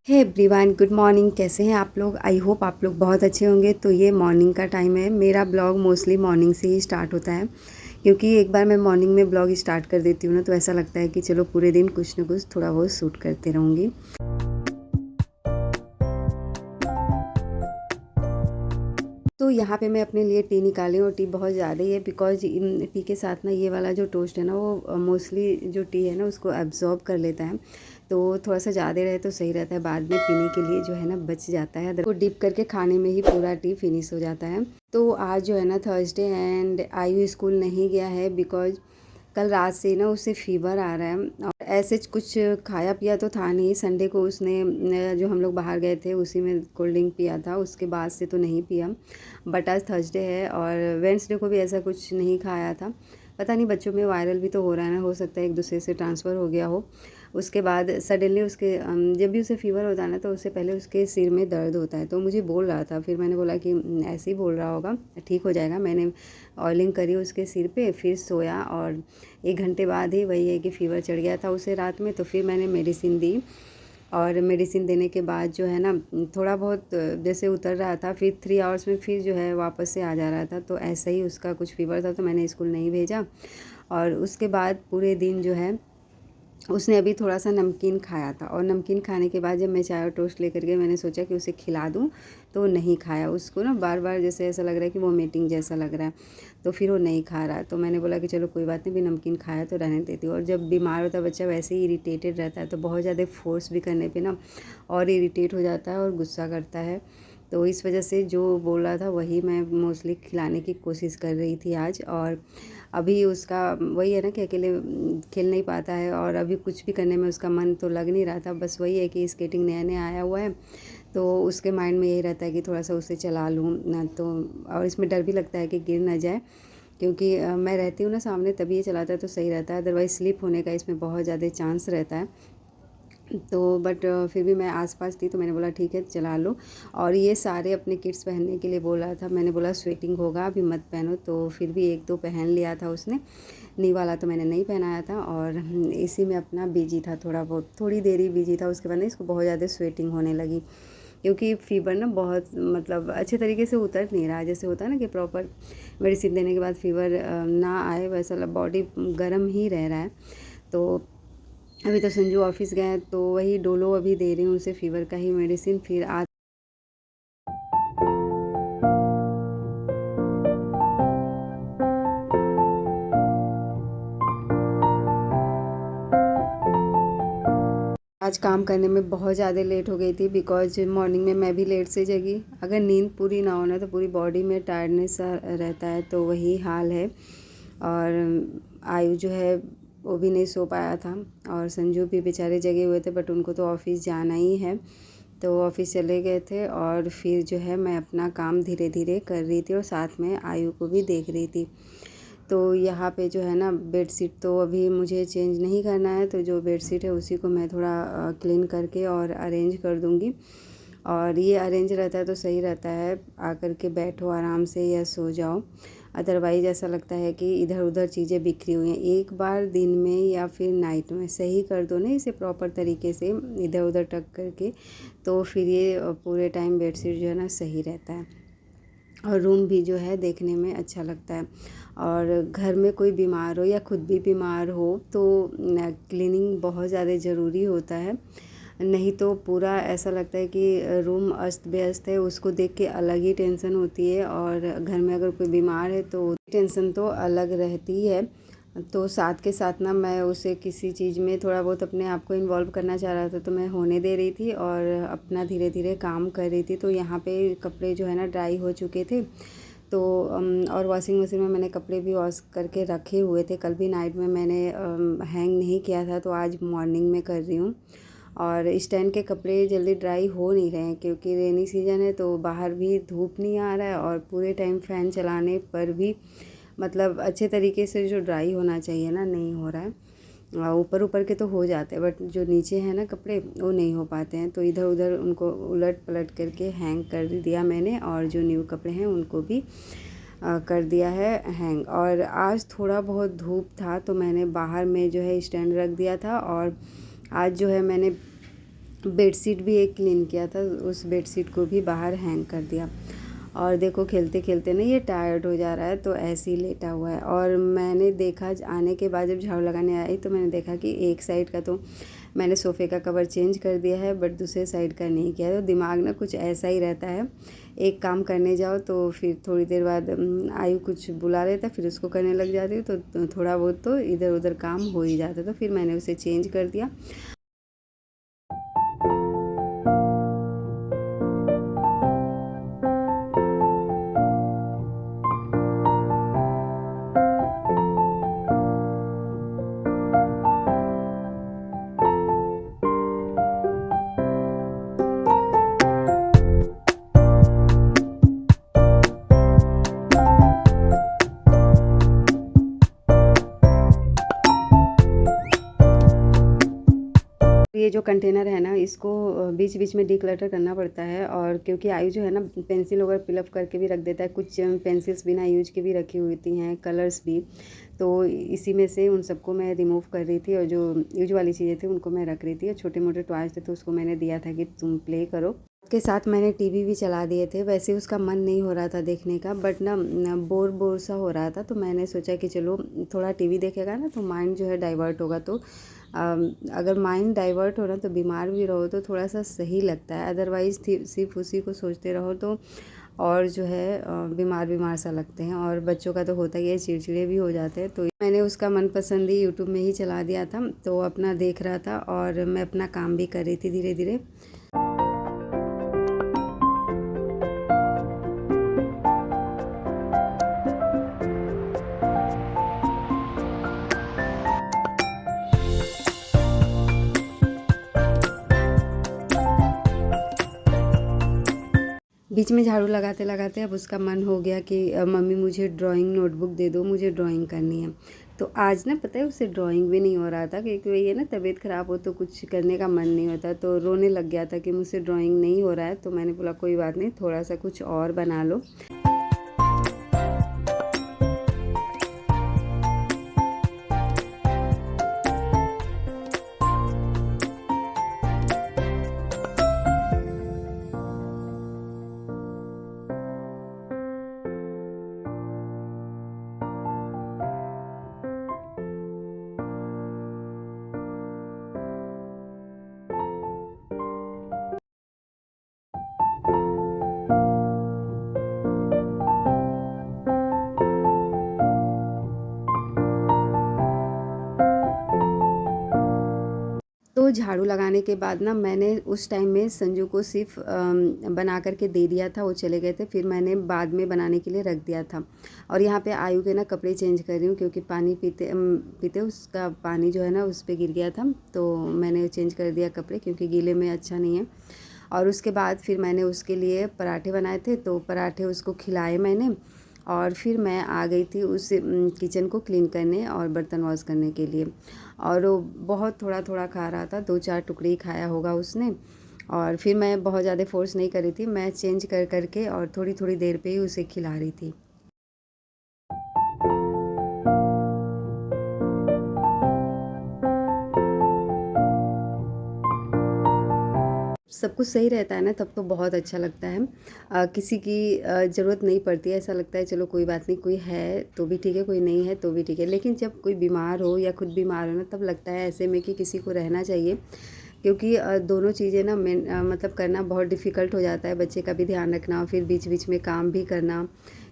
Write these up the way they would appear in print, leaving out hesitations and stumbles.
Hey everyone, good morning. कैसे हैं आप लोग? आई होप आप लोग बहुत अच्छे होंगे। तो ये मॉर्निंग का टाइम है। मेरा ब्लॉग मोस्टली मॉर्निंग से ही स्टार्ट होता है, क्योंकि एक बार मैं मॉर्निंग में ब्लॉग स्टार्ट कर देती हूँ ना, तो ऐसा लगता है कि चलो पूरे दिन कुछ ना कुछ थोड़ा बहुत शूट करते रहूँगी। तो यहाँ पे मैं अपने लिए टी निकाली और टी बहुत ज़्यादा ही है, बिकॉज टी के साथ ना ये वाला जो टोस्ट है ना, वो मोस्टली जो टी है ना उसको एब्जॉर्ब कर लेता है। तो थोड़ा सा ज़्यादा रहे तो सही रहता है, बाद में पीने के लिए जो है ना बच जाता है। को डिप करके खाने में ही पूरा टी फिनिश हो जाता है। तो आज जो है ना थर्सडे एंड आयु स्कूल नहीं गया है, बिकॉज कल रात से ना उसे फीवर आ रहा है और ऐसे कुछ खाया पिया तो था नहीं। संडे को उसने जो हम लोग बाहर गए थे उसी में कोल्ड ड्रिंक पिया था, उसके बाद से तो नहीं पिया। बट आज थर्सडे है और वेंसडे को भी ऐसा कुछ नहीं खाया था। पता नहीं, बच्चों में वायरल भी तो हो रहा है ना, हो सकता है एक दूसरे से ट्रांसफ़र हो गया हो। उसके बाद सडनली उसके जब भी उसे फ़ीवर होता है ना, तो उससे पहले उसके सिर में दर्द होता है। तो मुझे बोल रहा था, फिर मैंने बोला कि ऐसे ही बोल रहा होगा, ठीक हो जाएगा। मैंने ऑयलिंग करी उसके सिर पे, फिर सोया और 1 घंटे बाद ही वही है कि फ़ीवर चढ़ गया था उसे रात में। तो फिर मैंने मेडिसिन दी और मेडिसिन देने के बाद जो है ना थोड़ा बहुत जैसे उतर रहा था, फिर 3 आवर्स में फिर जो है वापस से आ जा रहा था। तो ऐसा ही उसका कुछ फ़ीवर था, तो मैंने स्कूल नहीं भेजा। और उसके बाद पूरे दिन जो है उसने अभी थोड़ा-सा नमकीन खाया था और नमकीन खाने के बाद जब मैं चाय और टोस्ट लेकर गई, मैंने सोचा कि उसे खिला दूँ, तो नहीं खाया। उसको ना बार-बार जैसे ऐसा लग रहा है कि वोमिटिंग जैसा लग रहा है, तो फिर वो नहीं खा रहा। तो मैंने बोला कि चलो कोई बात नहीं, अभी नमकीन खाया तो रहने देती हूँ। और जब बीमार होता है बच्चा वैसे ही इरिटेटेड रहता है, तो बहुत ज़्यादा फ़ोर्स भी करने पे ना और इरिटेट हो जाता है और गुस्सा करता है। तो इस वजह से जो बोल रहा था वही मैं मोस्टली खिलाने की कोशिश कर रही थी आज। और अभी उसका वही है ना कि अकेले खेल नहीं पाता है और अभी कुछ भी करने में उसका मन तो लग नहीं रहा था। बस वही है कि स्केटिंग नया-नया आया हुआ है, तो उसके माइंड में यही रहता है कि थोड़ा-सा उसे चला लूँ ना। तो और इसमें डर भी लगता है कि गिर ना जाए, क्योंकि मैं रहती हूँ ना सामने, तभी ये चलाता है तो सही रहता है, अदरवाइज़ स्लिप होने का इसमें बहुत ज़्यादा चांस रहता है। तो बट फिर भी मैं आसपास थी तो मैंने बोला ठीक है चला लो। और ये सारे अपने किड्स पहनने के लिए बोल रहा था। मैंने बोला स्वेटिंग होगा, अभी मत पहनो, तो फिर भी 1-2 पहन लिया था उसने। नी वाला तो मैंने नहीं पहनाया था और इसी में अपना बिजी था, थोड़ा बहुत थोड़ी देर ही बिजी था। उसके बाद ना इसको बहुत ज़्यादा स्वेटिंग होने लगी, क्योंकि फ़ीवर ना बहुत मतलब अच्छे तरीके से उतर नहीं रहा है। जैसे होता है ना कि प्रॉपर मेडिसिन देने के बाद फ़ीवर ना आए, वैसा बॉडी गर्म ही रह रहा है। तो अभी तो संजू ऑफिस गए हैं, तो वही डोलो अभी दे रही हूँ उसे, फ़ीवर का ही मेडिसिन। फिर आज काम करने में बहुत ज़्यादा लेट हो गई थी, बिकॉज़ मॉर्निंग में मैं भी लेट से जगी। अगर नींद पूरी ना हो ना तो पूरी बॉडी में टायर्डनेस सा रहता है, तो वही हाल है। और आयु जो है वो भी नहीं सो पाया था और संजू भी बेचारे जगे हुए थे, बट उनको तो ऑफ़िस जाना ही है, तो ऑफ़िस चले गए थे। और फिर जो है मैं अपना काम धीरे-धीरे कर रही थी और साथ में आयु को भी देख रही थी। तो यहाँ पे जो है ना बेडशीट तो अभी मुझे चेंज नहीं करना है, तो जो बेडशीट है उसी को मैं थोड़ा क्लीन करके और अरेंज कर दूँगी। और ये अरेंज रहता है तो सही रहता है, आकर के बैठो आराम से या सो जाओ। अदरवाइज़ ऐसा लगता है कि इधर उधर चीज़ें बिखरी हुई हैं। एक बार दिन में या फिर नाइट में सही कर दो ना इसे प्रॉपर तरीके से, इधर उधर टक करके, तो फिर ये पूरे टाइम बेडशीट जो है ना सही रहता है और रूम भी जो है देखने में अच्छा लगता है। और घर में कोई बीमार हो या खुद भी बीमार हो तो क्लीनिंग बहुत ज़्यादा ज़रूरी होता है। नहीं तो पूरा ऐसा लगता है कि रूम अस्त व्यस्त है, उसको देख के अलग ही टेंशन होती है। और घर में अगर कोई बीमार है तो टेंशन तो अलग रहती है। तो साथ के साथ ना मैं उसे किसी चीज़ में थोड़ा बहुत अपने आप को इन्वॉल्व करना चाह रहा था, तो मैं होने दे रही थी और अपना धीरे धीरे काम कर रही थी। तो यहाँ पे कपड़े जो है ना ड्राई हो चुके थे, तो और वॉशिंग मशीन में मैंने कपड़े भी वॉश करके रखे हुए थे। कल भी नाइट में मैंने हैंग नहीं किया था, तो आज मॉर्निंग में कर रही हूँ। और स्टैंड के कपड़े जल्दी ड्राई हो नहीं रहे हैं, क्योंकि रेनी सीज़न है, तो बाहर भी धूप नहीं आ रहा है और पूरे टाइम फ़ैन चलाने पर भी मतलब अच्छे तरीके से जो ड्राई होना चाहिए ना, नहीं हो रहा है। ऊपर ऊपर के तो हो जाते हैं, बट जो नीचे हैं ना कपड़े वो नहीं हो पाते हैं। तो इधर उधर उनको उलट पलट करके हैंग कर दिया मैंने, और जो न्यू कपड़े हैं उनको भी कर दिया है हैंग। और आज थोड़ा बहुत धूप था, तो मैंने बाहर में जो है स्टैंड रख दिया था। और आज जो है मैंने बेडशीट भी एक क्लीन किया था, उस बेडशीट को भी बाहर हैंग कर दिया। और देखो खेलते खेलते ना ये टायर्ड हो जा रहा है, तो ऐसे ही लेटा हुआ है। और मैंने देखा आने के बाद जब झाड़ू लगाने आई तो मैंने देखा कि एक साइड का तो मैंने सोफ़े का कवर चेंज कर दिया है, बट दूसरे साइड का नहीं किया है। तो दिमाग ना कुछ ऐसा ही रहता है, एक काम करने जाओ तो फिर थोड़ी देर बाद आयु कुछ बुला लेता, फिर उसको करने लग जाती हूँ, तो थोड़ा बहुत तो इधर उधर काम हो ही जाता। तो फिर मैंने उसे चेंज कर दिया। ये जो कंटेनर है ना, इसको बीच बीच में डिक्लटर करना पड़ता है। और क्योंकि आयु जो है ना पेंसिल वगैरह फिलअप करके भी रख देता है, कुछ पेंसिल्स बिना यूज के भी रखी हुई होती हैं, कलर्स भी। तो इसी में से उन सबको मैं रिमूव कर रही थी, और जो यूज वाली चीज़ें थी उनको मैं रख रही थी। और छोटे मोटे टॉयज थे तो उसको मैंने दिया था कि तुम प्ले करो। के साथ मैंने टीवी भी चला दिए थे। वैसे उसका मन नहीं हो रहा था देखने का, बट ना बोर बोर सा हो रहा था, तो मैंने सोचा कि चलो थोड़ा टीवी देखेगा ना तो माइंड जो है डाइवर्ट होगा। तो अगर माइंड डाइवर्ट हो ना तो बीमार भी रहो तो थोड़ा सा सही लगता है, अदरवाइज़ सिर्फ उसी को सोचते रहो तो और जो है बीमार बीमार सा लगते हैं। और बच्चों का तो होता ही है, चिड़चिड़े भी हो जाते हैं। तो मैंने उसका मनपसंद ही यूट्यूब में ही चला दिया था, तो अपना देख रहा था और मैं अपना काम भी कर रही थी धीरे धीरे। बीच में झाड़ू लगाते लगाते अब उसका मन हो गया कि मम्मी मुझे ड्राइंग नोटबुक दे दो, मुझे ड्राइंग करनी है। तो आज ना पता है उसे ड्राइंग भी नहीं हो रहा था, क्योंकि वही है ना, तबीयत ख़राब हो तो कुछ करने का मन नहीं होता। तो रोने लग गया था कि मुझसे ड्राइंग नहीं हो रहा है। तो मैंने बोला कोई बात नहीं, थोड़ा सा कुछ और बना लो। तो झाड़ू लगाने के बाद ना मैंने उस टाइम में संजू को सिर्फ बना करके दे दिया था, वो चले गए थे। फिर मैंने बाद में बनाने के लिए रख दिया था। और यहाँ पे आयु के ना कपड़े चेंज कर रही हूँ, क्योंकि पानी पीते पीते उसका पानी जो है ना उस पर गिर गया था, तो मैंने चेंज कर दिया कपड़े, क्योंकि गीले में अच्छा नहीं है। और उसके बाद फिर मैंने उसके लिए पराठे बनाए थे, तो पराठे उसको खिलाए मैंने। और फिर मैं आ गई थी उस किचन को क्लीन करने और बर्तन वॉश करने के लिए। और वो बहुत थोड़ा थोड़ा खा रहा था, 2-4 टुकड़े ही खाया होगा उसने। और फिर मैं बहुत ज़्यादा फोर्स नहीं कर रही थी, मैं चेंज कर करके और थोड़ी थोड़ी देर पे ही उसे खिला रही थी। सब कुछ सही रहता है ना तब तो बहुत अच्छा लगता है। किसी की ज़रूरत नहीं पड़ती है, ऐसा लगता है चलो कोई बात नहीं, कोई है तो भी ठीक है, कोई नहीं है तो भी ठीक है। लेकिन जब कोई बीमार हो या खुद बीमार हो ना, तब लगता है ऐसे में कि किसी को रहना चाहिए। क्योंकि दोनों चीज़ें ना मतलब करना बहुत डिफ़िकल्ट हो जाता है, बच्चे का भी ध्यान रखना और फिर बीच बीच में काम भी करना।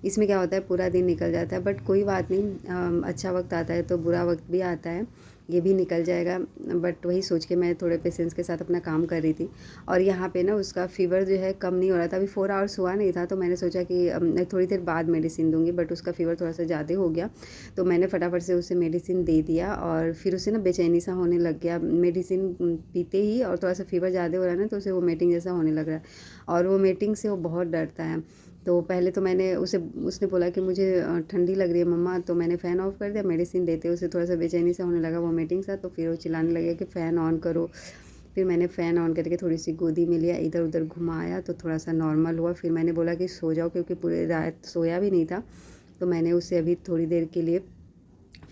इसमें क्या होता है पूरा दिन निकल जाता है, बट कोई बात नहीं, अच्छा वक्त आता है तो बुरा वक्त भी आता है, ये भी निकल जाएगा। बट वही सोच के मैं थोड़े पेशेंस के साथ अपना काम कर रही थी। और यहाँ पे ना उसका फ़ीवर जो है कम नहीं हो रहा था, अभी 4 आवर्स हुआ नहीं था, तो मैंने सोचा कि थोड़ी देर बाद मेडिसिन दूँगी, बट उसका फ़ीवर थोड़ा सा ज़्यादा हो गया। तो मैंने फटाफट से उसे मेडिसिन दे दिया, और फिर उसे ना बेचैनी सा होने लग गया मेडिसिन पीते ही। और थोड़ा सा फ़ीवर ज़्यादा हो रहा है ना, तो उसे वोमिटिंग जैसा होने लग रहा है, और वोमिटिंग से वो बहुत डरता है। तो पहले तो मैंने उसने बोला कि मुझे ठंडी लग रही है मम्मा, तो मैंने फ़ैन ऑफ़ कर दिया। मेडिसिन देते उसे थोड़ा सा बेचैनी सा होने लगा, वोमिटिंग सा, तो फिर वो चिल्लाने लगे कि फ़ैन ऑन करो। फिर मैंने फ़ैन ऑन करके थोड़ी सी गोदी में लिया, इधर उधर घुमाया, तो थोड़ा सा नॉर्मल हुआ। फिर मैंने बोला कि सो जाओ, क्योंकि पूरी रात सोया भी नहीं था। तो मैंने उसे अभी थोड़ी देर के लिए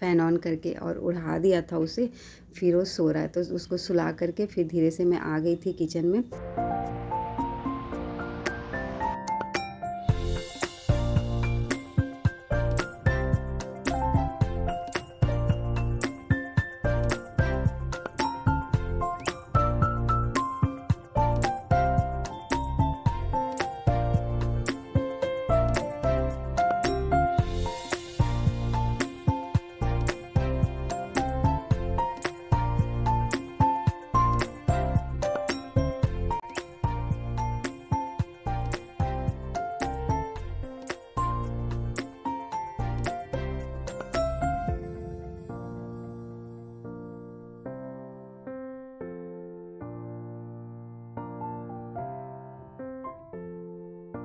फ़ैन ऑन करके और उड़ा दिया था उसे। फिर वो सो रहा है, तो उसको सुला करके फिर धीरे से मैं आ गई थी किचन में।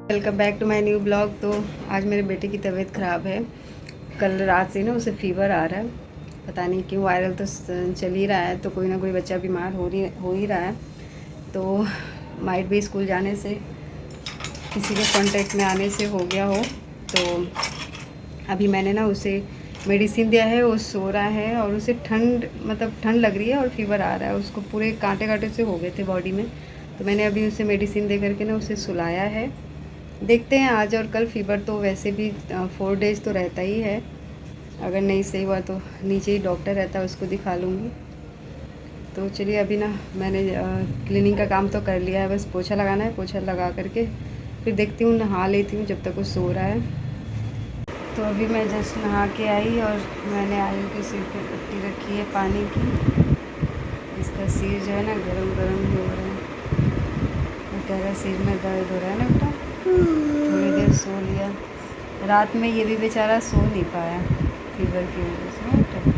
Welcome back to my new blog. तो आज मेरे बेटे की तबीयत ख़राब है। कल रात से ना उसे फ़ीवर आ रहा है, पता नहीं क्यों। वायरल तो चल ही रहा है, तो कोई ना कोई बच्चा बीमार हो ही रहा है। तो माइट भी स्कूल जाने से, किसी के कांटेक्ट में आने से हो गया हो। तो अभी मैंने ना उसे मेडिसिन दिया है, वो सो रहा है और उसे ठंड लग रही है और फ़ीवर आ रहा है। उसको पूरे कांटे कांटे से हो गए थे बॉडी में। तो मैंने अभी उसे मेडिसिन दे करके ना उसे सुलाया है। देखते हैं आज और कल। फ़ीवर तो वैसे भी 4 डेज़ तो रहता ही है। अगर नहीं सही हुआ तो नीचे ही डॉक्टर रहता है, उसको दिखा लूँगी। तो चलिए, अभी ना मैंने क्लीनिंग का काम तो कर लिया है, बस पोछा लगाना है। पोछा लगा करके फिर देखती हूँ, नहा लेती हूँ जब तक वो सो रहा है। तो अभी मैं जस्ट नहा के आई और मैंने आयु के सिर पे पट्टी रखी है पानी की। इसका सिर जो है ना गरम गरम हो रहा है। वो कह रहा है सिर में दर्द हो रहा है ना बेटा। थोड़ी देर सो लिया। रात में ये भी बेचारा सो नहीं पाया फीवर की वजह से।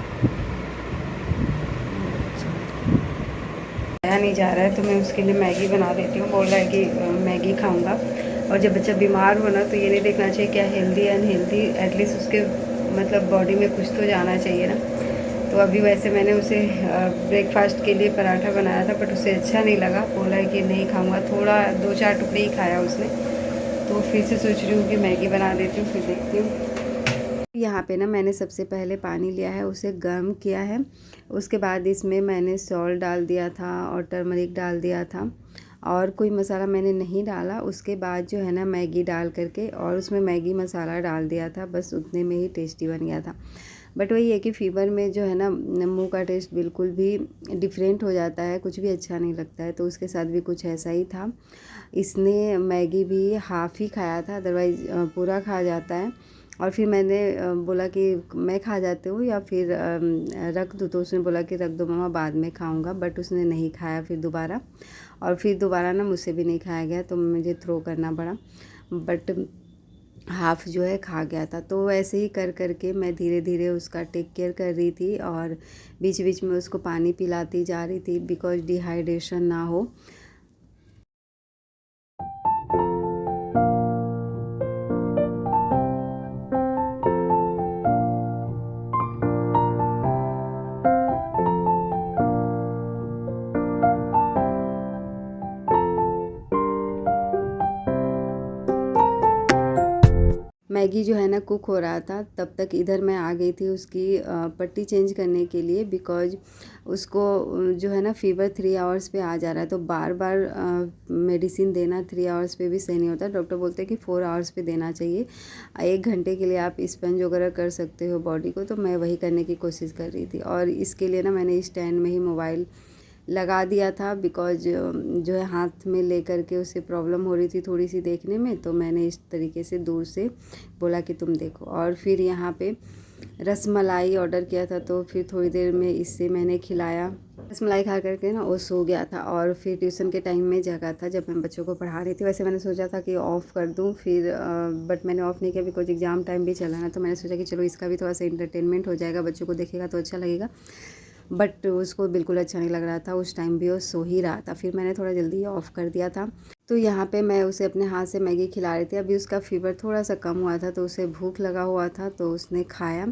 खाया नहीं जा रहा है, तो मैं उसके लिए मैगी बना देती हूँ। बोल रहा है कि मैगी खाऊंगा। और जब बच्चा बीमार हो ना, तो ये नहीं देखना चाहिए क्या हेल्दी है अनहेल्दी, एटलीस्ट उसके मतलब बॉडी में कुछ तो जाना चाहिए ना। तो अभी वैसे मैंने उसे ब्रेकफास्ट के लिए पराठा बनाया था, बट उसे अच्छा नहीं लगा। बोला है कि नहीं खाऊंगा। थोड़ा 2-4 टुकड़े ही खाया उसने। तो फिर से सोच रही हूँ कि मैगी बना देती हूँ, फिर देखती हूँ। यहाँ पे ना मैंने सबसे पहले पानी लिया है, उसे गर्म किया है। उसके बाद इसमें मैंने सॉल्ट डाल दिया था और टर्मरिक डाल दिया था, और कोई मसाला मैंने नहीं डाला। उसके बाद जो है ना मैगी डाल करके और उसमें मैगी मसाला डाल दिया था, बस उतने में ही टेस्टी बन गया था। बट वही है कि फ़ीवर में जो है ना मुंह का टेस्ट बिल्कुल भी डिफरेंट हो जाता है, कुछ भी अच्छा नहीं लगता है। तो उसके साथ भी कुछ ऐसा ही था। इसने मैगी भी हाफ़ ही खाया था, अदरवाइज़ पूरा खा जाता है। और फिर मैंने बोला कि मैं खा जाती हूँ या फिर रख दूँ, तो उसने बोला कि रख दो मम्मा, बाद में खाऊंगा। बट उसने नहीं खाया फिर दोबारा। और फिर दोबारा ना मुझसे भी नहीं खाया गया, तो मुझे थ्रो करना पड़ा। बट हाफ़ जो है खा गया था। तो ऐसे ही कर करके मैं धीरे धीरे उसका टेक केयर कर रही थी, और बीच बीच में उसको पानी पिलाती जा रही थी, बिकॉज डिहाइड्रेशन ना हो। मैगी जो है ना कुक हो रहा था, तब तक इधर मैं आ गई थी उसकी पट्टी चेंज करने के लिए। बिकॉज उसको जो है ना फ़ीवर 3 आवर्स पे आ जा रहा है, तो बार बार मेडिसिन देना 3 आवर्स पे भी सही नहीं होता। डॉक्टर बोलते हैं कि 4 आवर्स पे देना चाहिए। 1 घंटे के लिए आप स्पंज वगैरह कर सकते हो बॉडी को। तो मैं वही करने की कोशिश कर रही थी, और इसके लिए ना मैंने स्टैंड में ही मोबाइल लगा दिया था। बिकॉज जो है हाथ में लेकर के उसे प्रॉब्लम हो रही थी थोड़ी सी देखने में, तो मैंने इस तरीके से दूर से बोला कि तुम देखो। और फिर यहाँ पे रसमलाई ऑर्डर किया था, तो फिर थोड़ी देर में इससे मैंने खिलाया। रसमलाई खा करके ना वो सो गया था। और फिर ट्यूशन के टाइम में जगा था, जब मैं बच्चों को पढ़ा रही थी। वैसे मैंने सोचा था कि ऑफ़ कर दूँ, फिर बट मैंने ऑफ़ नहीं किया, बिकॉज एग्ज़ाम टाइम भी चला ना। तो मैंने सोचा कि चलो इसका भी थोड़ा सा इंटरटेनमेंट हो जाएगा, बच्चों को देखेगा तो अच्छा लगेगा। बट उसको बिल्कुल अच्छा नहीं लग रहा था। उस टाइम भी वो सो ही रहा था। फिर मैंने थोड़ा जल्दी ऑफ़ कर दिया था। तो यहाँ पे मैं उसे अपने हाथ से मैगी खिला रही थी। अभी उसका फ़ीवर थोड़ा सा कम हुआ था, तो उसे भूख लगा हुआ था, तो उसने खाया।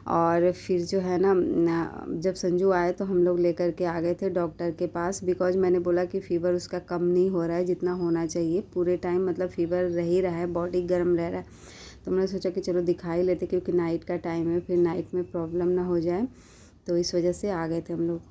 और फिर जो है ना जब संजू आए, तो हम लोग लेकर के आ गए थे डॉक्टर के पास। बिकॉज मैंने बोला कि फ़ीवर उसका कम नहीं हो रहा है जितना होना चाहिए। पूरे टाइम मतलब फ़ीवर रह ही रहा है, बॉडी गर्म रह रहा है। तो हमने सोचा कि चलो दिखा ही लेते, क्योंकि नाइट का टाइम है, फिर नाइट में प्रॉब्लम ना हो जाए, तो इस वजह से आ गए थे हम लोग।